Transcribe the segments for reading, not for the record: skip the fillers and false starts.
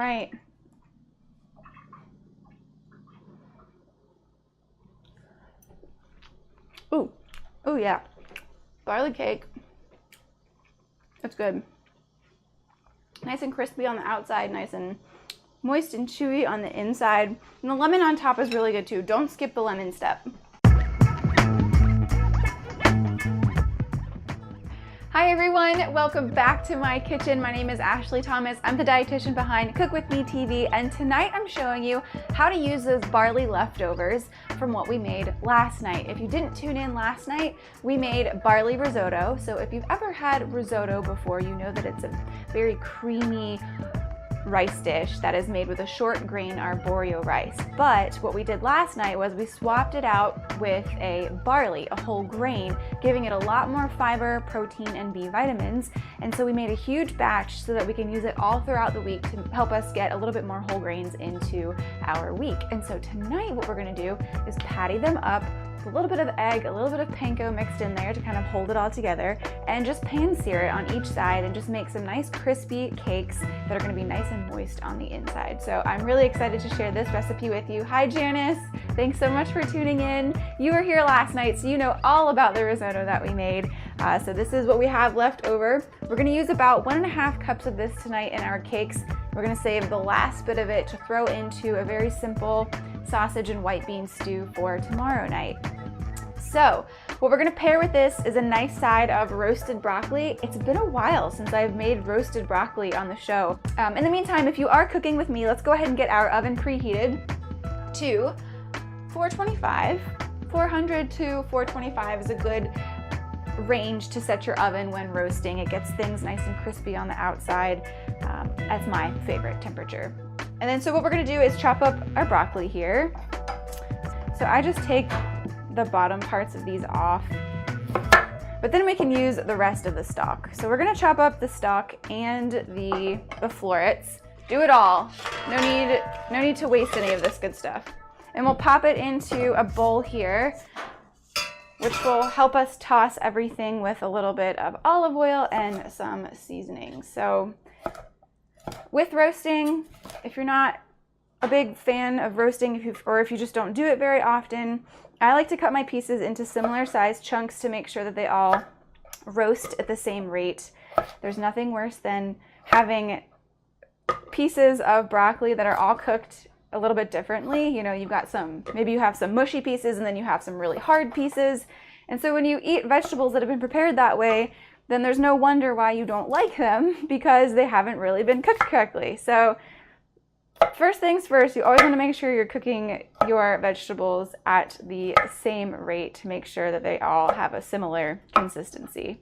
right. Ooh, ooh, yeah. Barley cake. It's good. Nice and crispy on the outside, nice and moist and chewy on the inside. And the lemon on top is really good too. Don't skip the lemon step. Hi everyone, welcome back to my kitchen. My name is Ashley Thomas. I'm the dietitian behind Cook With Me TV, and tonight I'm showing you how to use those barley leftovers from what we made last night. If you didn't tune in last night, we made barley risotto. So if you've ever had risotto before, you know that it's a very creamy rice dish that is made with a short grain arborio rice. But what we did last night was we swapped it out with a barley, a whole grain, giving it a lot more fiber, protein, and B vitamins. And so we made a huge batch so that we can use it all throughout the week to help us get a little bit more whole grains into our week. And so tonight what we're gonna do is patty them up with a little bit of egg, a little bit of panko mixed in there to kind of hold it all together, and just pan sear it on each side and just make some nice crispy cakes that are gonna be nice and moist on the inside. So I'm really excited to share this recipe with you. Hi Janice, thanks so much for tuning in. You were here last night, so you know all about the risotto that we made. So this is what we have left over. We're gonna use about 1.5 cups of this tonight in our cakes. We're gonna save the last bit of it to throw into a very simple sausage and white bean stew for tomorrow night. So what we're gonna pair with this is a nice side of roasted broccoli. It's been a while since I've made roasted broccoli on the show. In the meantime, if you are cooking with me, let's go ahead and get our oven preheated to 425. 400 to 425 is a good range to set your oven when roasting. It gets things nice and crispy on the outside. That's my favorite temperature. And then so what we're gonna do is chop up our broccoli here. So I just take the bottom parts of these off, but then we can use the rest of the stalk. So we're gonna chop up the stalk and the florets. Do it all. No need to waste any of this good stuff. And we'll pop it into a bowl here, which will help us toss everything with a little bit of olive oil and some seasoning. So with roasting, if you're not a big fan of roasting, or if you just don't do it very often, I like to cut my pieces into similar sized chunks to make sure that they all roast at the same rate. There's nothing worse than having pieces of broccoli that are all cooked a little bit differently. You know, maybe you have some mushy pieces and then you have some really hard pieces. And so when you eat vegetables that have been prepared that way, then there's no wonder why you don't like them, because they haven't really been cooked correctly. So first things first, you always want to make sure you're cooking your vegetables at the same rate to make sure that they all have a similar consistency.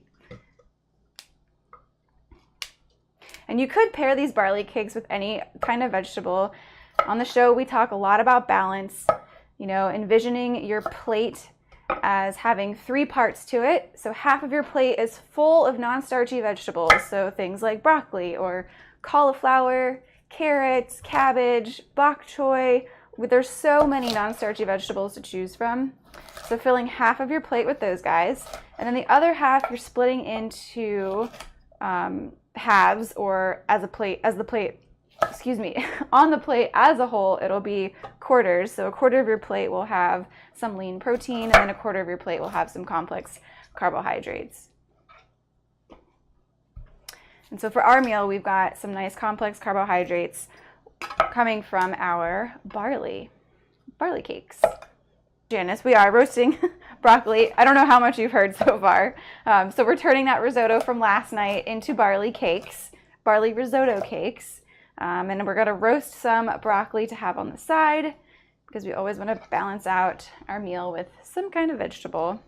And you could pair these barley cakes with any kind of vegetable. On the show, we talk a lot about balance, you know, envisioning your plate as having 3 parts to it. So half of your plate is full of non-starchy vegetables, so things like broccoli or cauliflower, carrots, cabbage, bok choy. There's so many non-starchy vegetables to choose from. So filling half of your plate with those guys, and then the other half you're splitting into halves, or on the plate as a whole, it'll be quarters. So a quarter of your plate will have some lean protein, and then a quarter of your plate will have some complex carbohydrates. And so for our meal, we've got some nice complex carbohydrates coming from our barley cakes. Janice, we are roasting broccoli. I don't know how much you've heard so far. So we're turning that risotto from last night into barley risotto cakes. And we're gonna roast some broccoli to have on the side, because we always want to balance out our meal with some kind of vegetable.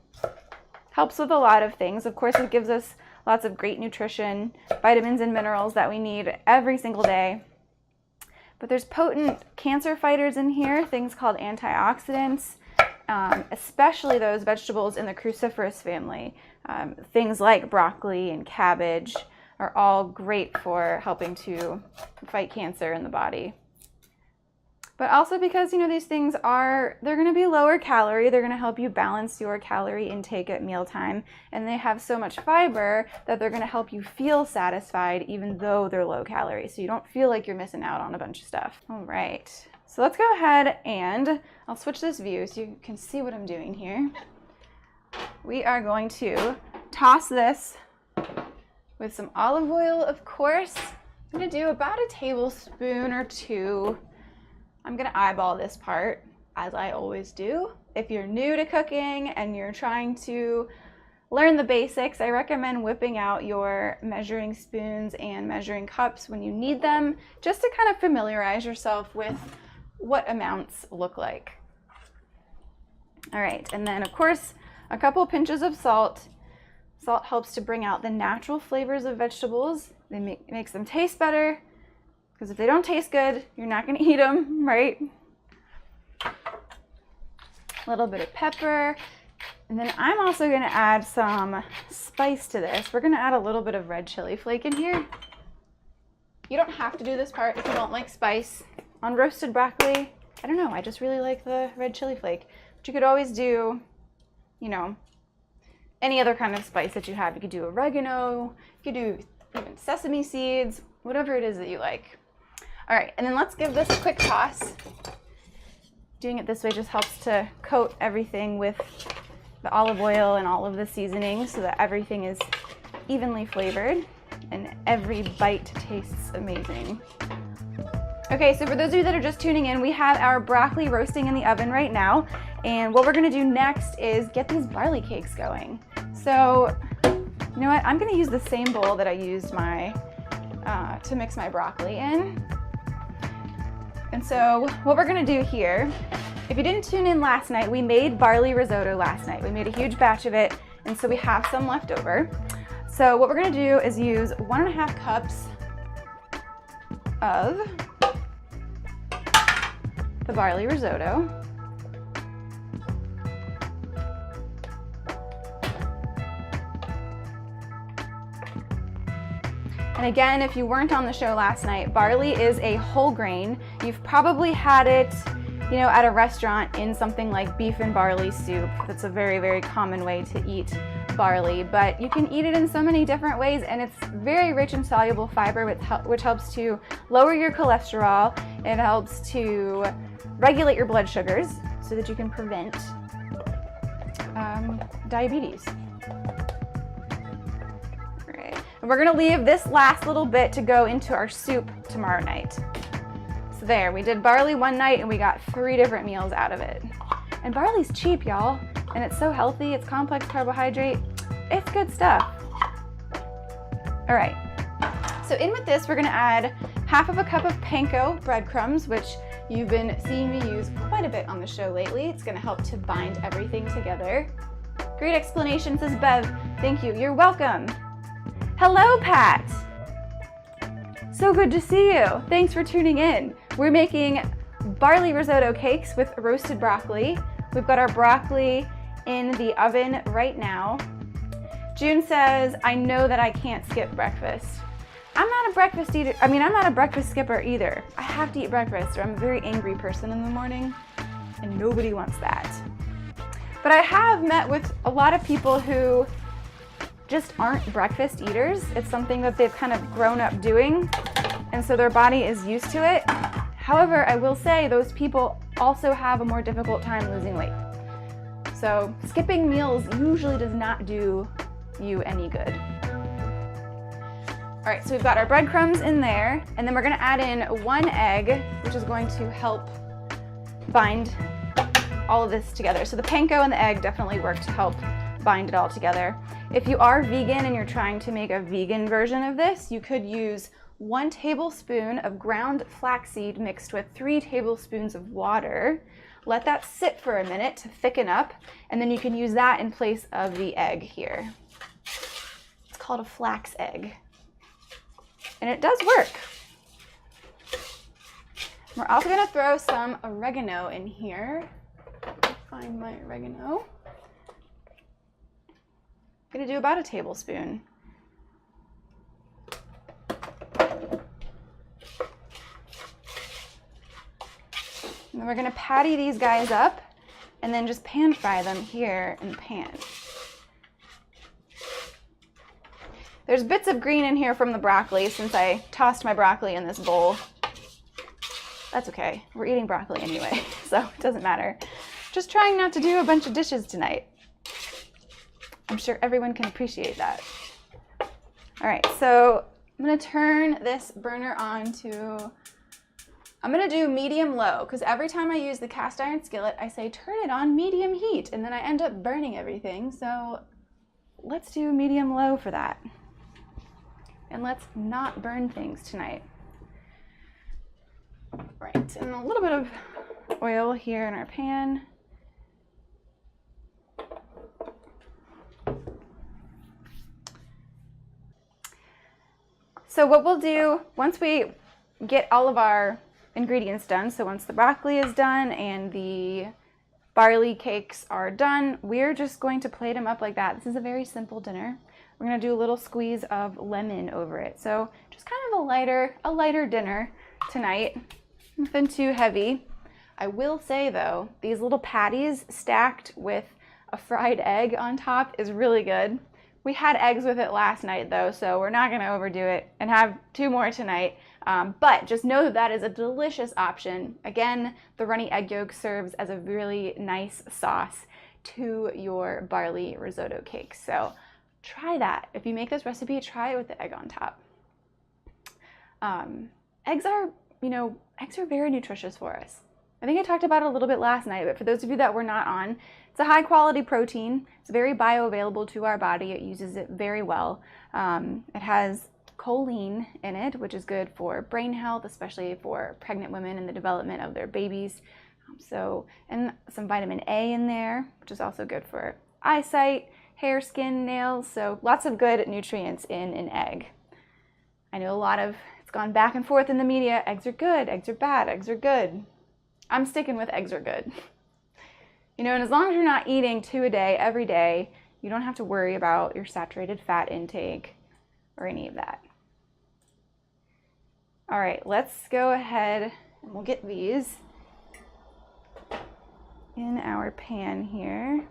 Helps with a lot of things. Of course, it gives us lots of great nutrition, vitamins and minerals that we need every single day. But there's potent cancer fighters in here, things called antioxidants, especially those vegetables in the cruciferous family. Things like broccoli and cabbage are all great for helping to fight cancer in the body. But also because, you know, these things they're going to be lower calorie. They're going to help you balance your calorie intake at mealtime. And they have so much fiber that they're going to help you feel satisfied even though they're low calorie. So you don't feel like you're missing out on a bunch of stuff. All right. So let's go ahead and I'll switch this view so you can see what I'm doing here. We are going to toss this with some olive oil, of course. I'm going to do about a tablespoon or 2. I'm gonna eyeball this part, as I always do. If you're new to cooking and you're trying to learn the basics, I recommend whipping out your measuring spoons and measuring cups when you need them, just to kind of familiarize yourself with what amounts look like. All right, and then of course, a couple pinches of salt. Salt helps to bring out the natural flavors of vegetables. It makes them taste better. Because if they don't taste good, you're not going to eat them, right? A little bit of pepper. And then I'm also going to add some spice to this. We're going to add a little bit of red chili flake in here. You don't have to do this part if you don't like spice. On roasted broccoli, I don't know, I just really like the red chili flake. But you could always do, you know, any other kind of spice that you have. You could do oregano, you could do even sesame seeds, whatever it is that you like. All right, and then let's give this a quick toss. Doing it this way just helps to coat everything with the olive oil and all of the seasonings so that everything is evenly flavored and every bite tastes amazing. Okay, so for those of you that are just tuning in, we have our broccoli roasting in the oven right now. And what we're gonna do next is get these barley cakes going. So, you know what? I'm gonna use the same bowl that I used to mix my broccoli in. And so what we're gonna do here, if you didn't tune in last night, we made barley risotto last night. We made a huge batch of it, and so we have some left over. So what we're gonna do is use 1.5 cups of the barley risotto. And again, if you weren't on the show last night, barley is a whole grain. You've probably had it, you know, at a restaurant in something like beef and barley soup. That's a very, very common way to eat barley, but you can eat it in so many different ways, and it's very rich in soluble fiber, which helps to lower your cholesterol. It helps to regulate your blood sugars so that you can prevent diabetes. And we're gonna leave this last little bit to go into our soup tomorrow night. So there, we did barley one night and we got 3 different meals out of it. And barley's cheap, y'all, and it's so healthy. It's complex carbohydrate. It's good stuff. All right, so in with this, we're gonna add 1/2 cup of panko breadcrumbs, which you've been seeing me use quite a bit on the show lately. It's gonna help to bind everything together. Great explanation, says Bev. Thank you, you're welcome. Hello, Pat. So good to see you. Thanks for tuning in. We're making barley risotto cakes with roasted broccoli. We've got our broccoli in the oven right now. June says, I know that I can't skip breakfast. I'm not a breakfast eater. I'm not a breakfast skipper either. I have to eat breakfast or I'm a very angry person in the morning and nobody wants that. But I have met with a lot of people who just aren't breakfast eaters. It's something that they've kind of grown up doing, and so their body is used to it. However, I will say those people also have a more difficult time losing weight. So skipping meals usually does not do you any good. All right, so we've got our breadcrumbs in there, and then we're gonna add in 1 egg, which is going to help bind all of this together. So the panko and the egg definitely work to help bind it all together. If you are vegan and you're trying to make a vegan version of this, you could use 1 tablespoon of ground flaxseed mixed with 3 tablespoons of water. Let that sit for a minute to thicken up, and then you can use that in place of the egg here. It's called a flax egg, and it does work. We're also gonna throw some oregano in here. Find my oregano. I'm gonna do about a tablespoon. And then we're gonna patty these guys up and then just pan fry them here in the pan. There's bits of green in here from the broccoli since I tossed my broccoli in this bowl. That's okay, we're eating broccoli anyway, so it doesn't matter. Just trying not to do a bunch of dishes tonight. I'm sure everyone can appreciate that. All right, so I'm gonna turn this burner on to, I'm gonna do medium-low, because every time I use the cast iron skillet, I say turn it on medium heat, and then I end up burning everything, so let's do medium-low for that. And let's not burn things tonight. Right, and a little bit of oil here in our pan. So what we'll do, once we get all of our ingredients done, so once the broccoli is done and the barley cakes are done, we're just going to plate them up like that. This is a very simple dinner. We're gonna do a little squeeze of lemon over it. So just kind of a lighter dinner tonight, nothing too heavy. I will say though, these little patties stacked with a fried egg on top is really good. We had eggs with it last night though, so we're not gonna overdo it and have 2 more tonight. But just know that that is a delicious option. Again, the runny egg yolk serves as a really nice sauce to your barley risotto cakes. So try that. If you make this recipe, try it with the egg on top. Eggs are very nutritious for us. I think I talked about it a little bit last night, but for those of you that were not on, it's a high quality protein. It's very bioavailable to our body. It uses it very well. It has choline in it, which is good for brain health, especially for pregnant women and the development of their babies. And some vitamin A in there, which is also good for eyesight, hair, skin, nails. So lots of good nutrients in an egg. I know it's gone back and forth in the media. Eggs are good, eggs are bad, eggs are good. I'm sticking with eggs are good. And as long as you're not eating 2 a day every day, you don't have to worry about your saturated fat intake or any of that. All right, let's go ahead and we'll get these in our pan here.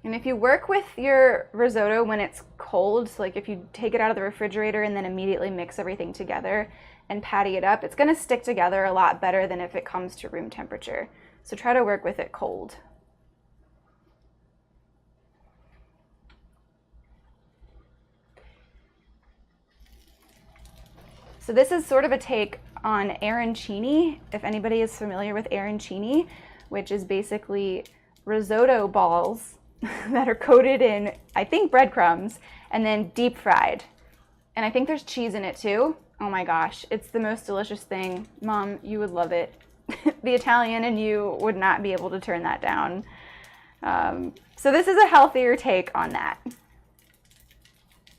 And if you work with your risotto when it's cold, so like if you take it out of the refrigerator and then immediately mix everything together and patty it up, it's gonna stick together a lot better than if it comes to room temperature. So try to work with it cold. So this is sort of a take on arancini, if anybody is familiar with arancini, which is basically risotto balls that are coated in, I think, breadcrumbs and then deep fried. And I think there's cheese in it too. Oh my gosh, it's the most delicious thing. Mom, you would love it. The Italian and you would not be able to turn that down. So this is a healthier take on that.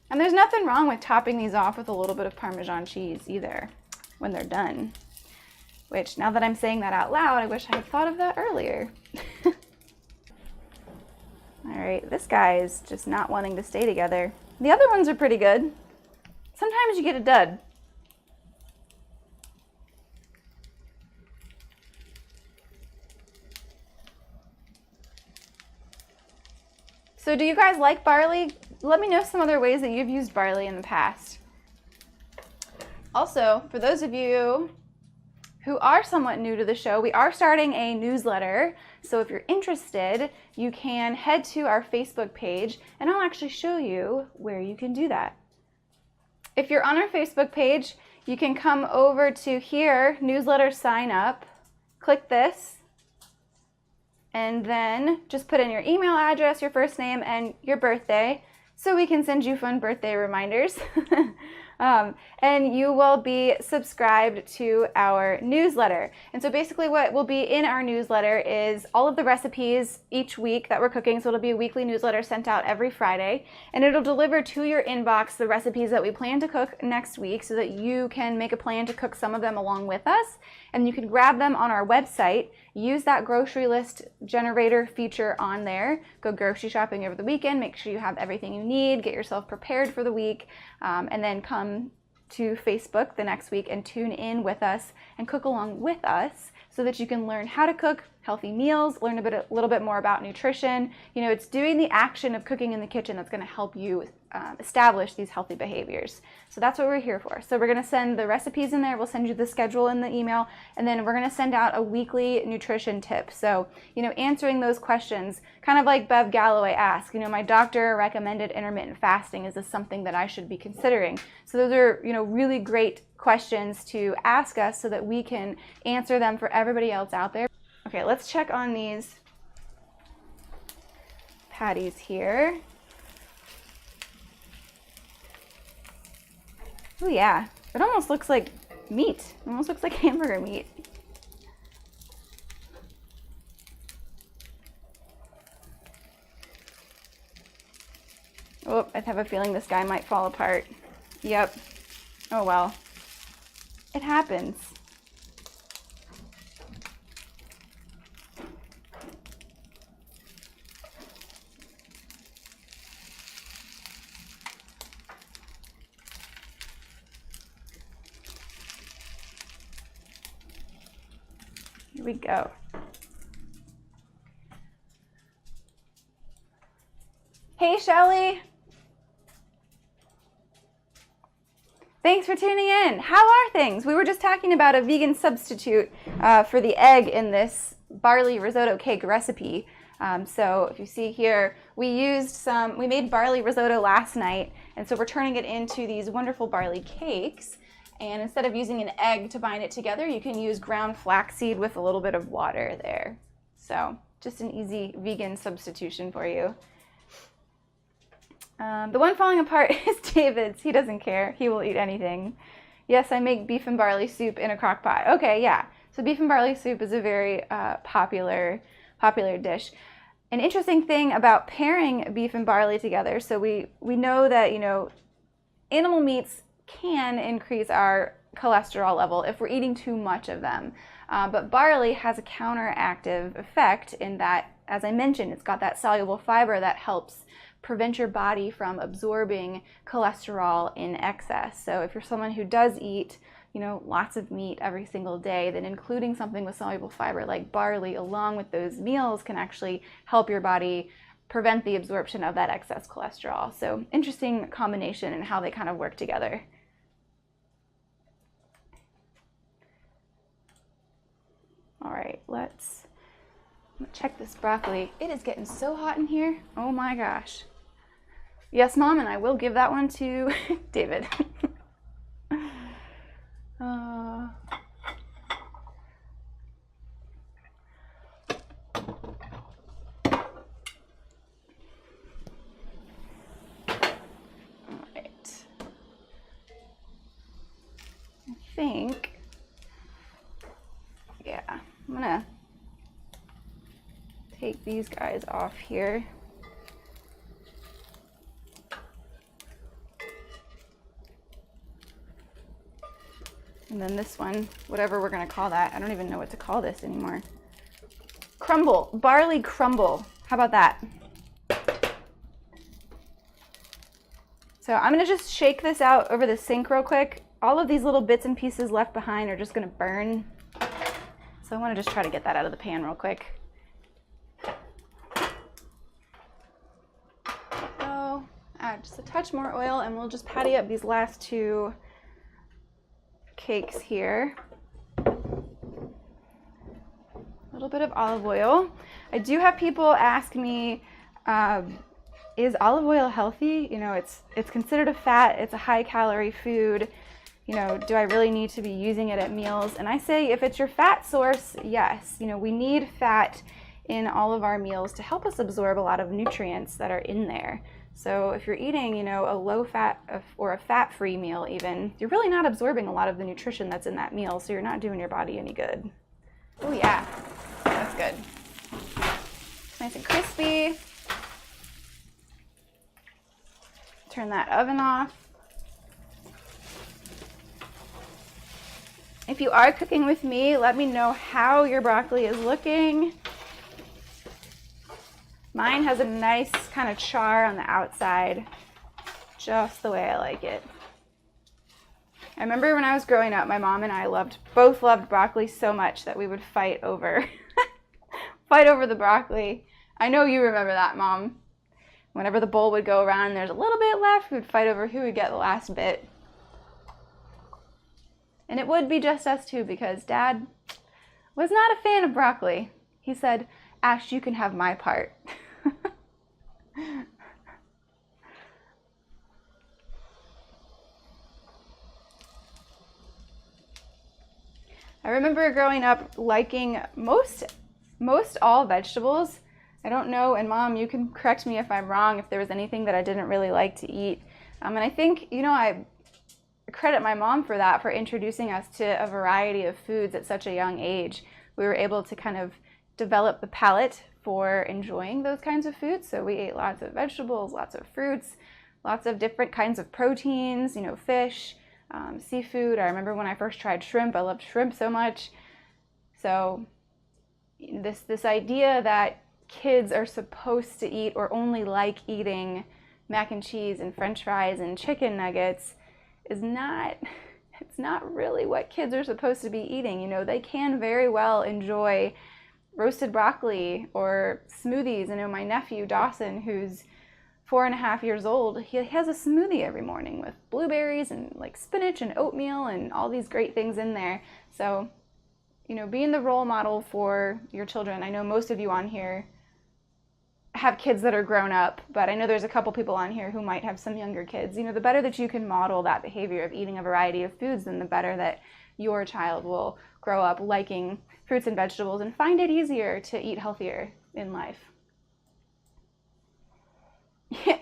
And there's nothing wrong with topping these off with a little bit of Parmesan cheese either when they're done. Which, now that I'm saying that out loud, I wish I had thought of that earlier. All right, this guy is just not wanting to stay together. The other ones are pretty good. Sometimes you get a dud. So do you guys like barley? Let me know some other ways that you've used barley in the past. Also, for those of you who are somewhat new to the show, we are starting a newsletter. So if you're interested, you can head to our Facebook page and I'll actually show you where you can do that. If you're on our Facebook page, you can come over to here, newsletter sign up, click this, and then just put in your email address, your first name, and your birthday so we can send you fun birthday reminders. And you will be subscribed to our newsletter. And so basically what will be in our newsletter is all of the recipes each week that we're cooking. So it'll be a weekly newsletter sent out every Friday, and it'll deliver to your inbox the recipes that we plan to cook next week so that you can make a plan to cook some of them along with us. And you can grab them on our website, use that grocery list generator feature on there, go grocery shopping over the weekend, make sure you have everything you need, get yourself prepared for the week, and then come to Facebook the next week and tune in with us and cook along with us so that you can learn how to cook healthy meals, learn a little bit more about nutrition. You know, it's doing the action of cooking in the kitchen that's going to help you establish these healthy behaviors. So that's what we're here for. So we're going to send the recipes in there. We'll send you the schedule in the email, and then we're going to send out a weekly nutrition tip. So, you know, answering those questions, kind of like Bev Galloway asked, you know, my doctor recommended intermittent fasting. Is this something that I should be considering? So those are, you know, really great questions to ask us so that we can answer them for everybody else out there. Okay, let's check on these patties here. Oh yeah, it almost looks like meat. It almost looks like hamburger meat. Oh, I have a feeling this guy might fall apart. Yep. Oh well. It happens. Here we go. Hey, Shelly. Thanks for tuning in. How are things? We were just talking about a vegan substitute for the egg in this barley risotto cake recipe. So if you see here, we made barley risotto last night, and so we're turning it into these wonderful barley cakes. And instead of using an egg to bind it together, you can use ground flaxseed with a little bit of water there. So just an easy vegan substitution for you. The one falling apart is David's. He doesn't care. He will eat anything. Yes, I make beef and barley soup in a crock pot. Okay, yeah. So beef and barley soup is a very popular dish. An interesting thing about pairing beef and barley together, so we know that, you know, animal meats can increase our cholesterol level if we're eating too much of them. But barley has a counteractive effect in that, as I mentioned, it's got that soluble fiber that helps prevent your body from absorbing cholesterol in excess. So if you're someone who does eat, you know, lots of meat every single day, then including something with soluble fiber like barley along with those meals can actually help your body prevent the absorption of that excess cholesterol. So interesting combination and how they kind of work together. All right, let's check this broccoli. It is getting so hot in here. Oh my gosh. Yes, Mom, and I will give that one to David. All right. I think, yeah, I'm gonna take these guys off here. And then this one, whatever we're gonna call that, I don't even know what to call this anymore. Crumble, barley crumble. How about that? So I'm gonna just shake this out over the sink real quick. All of these little bits and pieces left behind are just gonna burn. So I wanna just try to get that out of the pan real quick. So add just a touch more oil and we'll just patty up these last two cakes here. A little bit of olive oil. I do have people ask me, is olive oil healthy? You know, it's considered a fat, it's a high calorie food. You know, do I really need to be using it at meals? And I say if it's your fat source, yes. You know, we need fat in all of our meals to help us absorb a lot of nutrients that are in there. So if you're eating, you know, a low fat or a fat-free meal even, you're really not absorbing a lot of the nutrition that's in that meal, so you're not doing your body any good. Oh yeah, that's good. Nice and crispy. Turn that oven off. If you are cooking with me, let me know how your broccoli is looking. Mine has a nice kind of char on the outside, just the way I like it. I remember when I was growing up, my mom and I both loved broccoli so much that we would fight over the broccoli. I know you remember that, Mom. Whenever the bowl would go around and there's a little bit left, we would fight over who would get the last bit. And it would be just us two because Dad was not a fan of broccoli. He said, Ash, you can have my part. I remember growing up liking most all vegetables. I don't know, and Mom, you can correct me if I'm wrong, if there was anything that I didn't really like to eat. And I think, I credit my mom for that, for introducing us to a variety of foods at such a young age. We were able to kind of develop the palate for enjoying those kinds of foods. So we ate lots of vegetables, lots of fruits, lots of different kinds of proteins, fish, seafood. I remember when I first tried shrimp, I loved shrimp so much. So this idea that kids are supposed to eat or only like eating mac and cheese and french fries and chicken nuggets is not really what kids are supposed to be eating. They can very well enjoy roasted broccoli or smoothies. I know my nephew Dawson, who's 4.5 years old, he has a smoothie every morning with blueberries and like spinach and oatmeal and all these great things in there. So, being the role model for your children. I know most of you on here have kids that are grown up, but I know there's a couple people on here who might have some younger kids. The better that you can model that behavior of eating a variety of foods, then the better that your child will grow up liking fruits and vegetables and find it easier to eat healthier in life.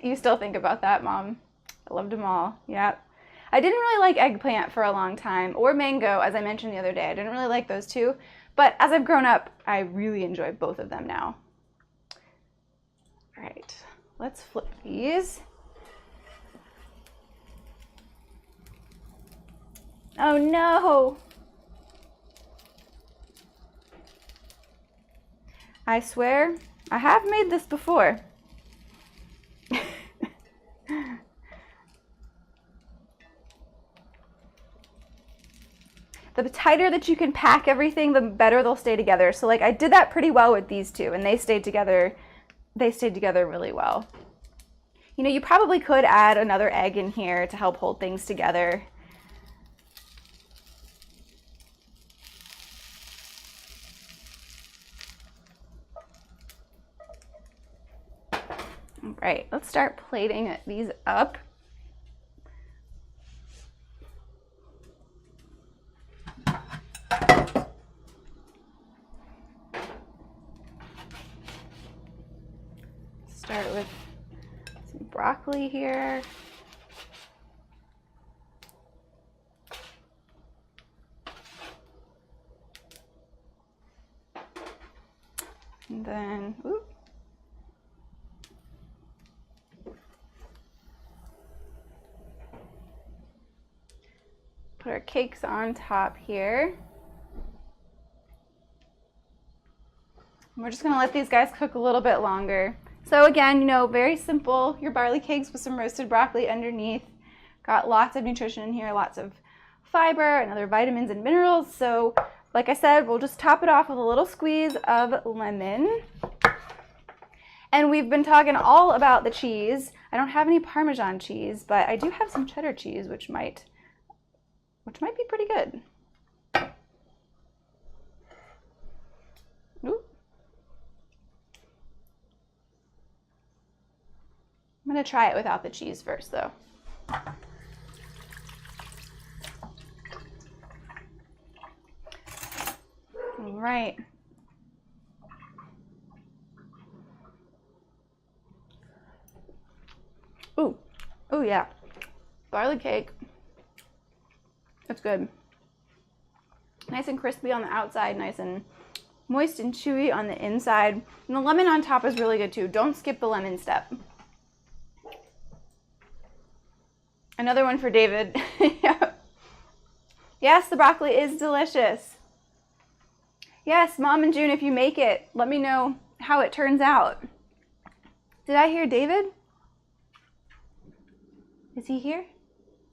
You still think about that, Mom. I loved them all. Yep. I didn't really like eggplant for a long time, or mango, as I mentioned the other day. I didn't really like those two, but as I've grown up, I really enjoy both of them now. All right, let's flip these. Oh no! I swear, I have made this before. The tighter that you can pack everything, the better they'll stay together. So I did that pretty well with these two, and they stayed together really well. You probably could add another egg in here to help hold things together. All right, let's start plating these up. Start with some broccoli here. And then, put our cakes on top here. And we're just gonna let these guys cook a little bit longer. So again, very simple, your barley cakes with some roasted broccoli underneath. Got lots of nutrition in here, lots of fiber and other vitamins and minerals. So like I said, we'll just top it off with a little squeeze of lemon. And we've been talking all about the cheese. I don't have any Parmesan cheese, but I do have some cheddar cheese, which might be pretty good. Ooh. I'm gonna try it without the cheese first, though. All right. Ooh, oh yeah, barley cake. It's good. Nice and crispy on the outside, nice and moist and chewy on the inside. And the lemon on top is really good too. Don't skip the lemon step. Another one for David. Yes, the broccoli is delicious. Yes, Mom and June, if you make it, let me know how it turns out. Did I hear David? Is he here?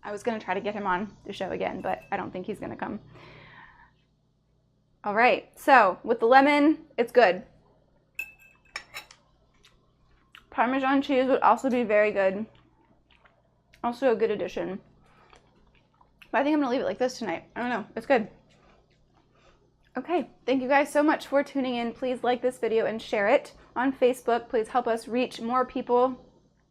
I was gonna try to get him on the show again, but I don't think he's gonna come. All right, so with the lemon, it's good. Parmesan cheese would also be very good. Also a good addition. But I think I'm gonna leave it like this tonight. I don't know, it's good. Okay, thank you guys so much for tuning in. Please like this video and share it on Facebook. Please help us reach more people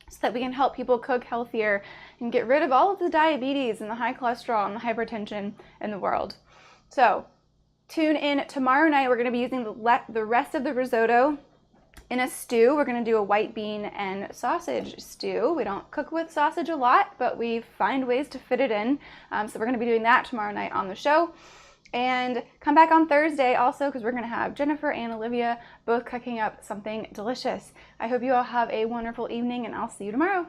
so that we can help people cook healthier and get rid of all of the diabetes and the high cholesterol and the hypertension in the world. So tune in tomorrow night. We're gonna be using the rest of the risotto in a stew. We're gonna do a white bean and sausage stew. We don't cook with sausage a lot, but we find ways to fit it in. So we're gonna be doing that tomorrow night on the show. And come back on Thursday also, because we're gonna have Jennifer and Olivia both cooking up something delicious. I hope you all have a wonderful evening, and I'll see you tomorrow.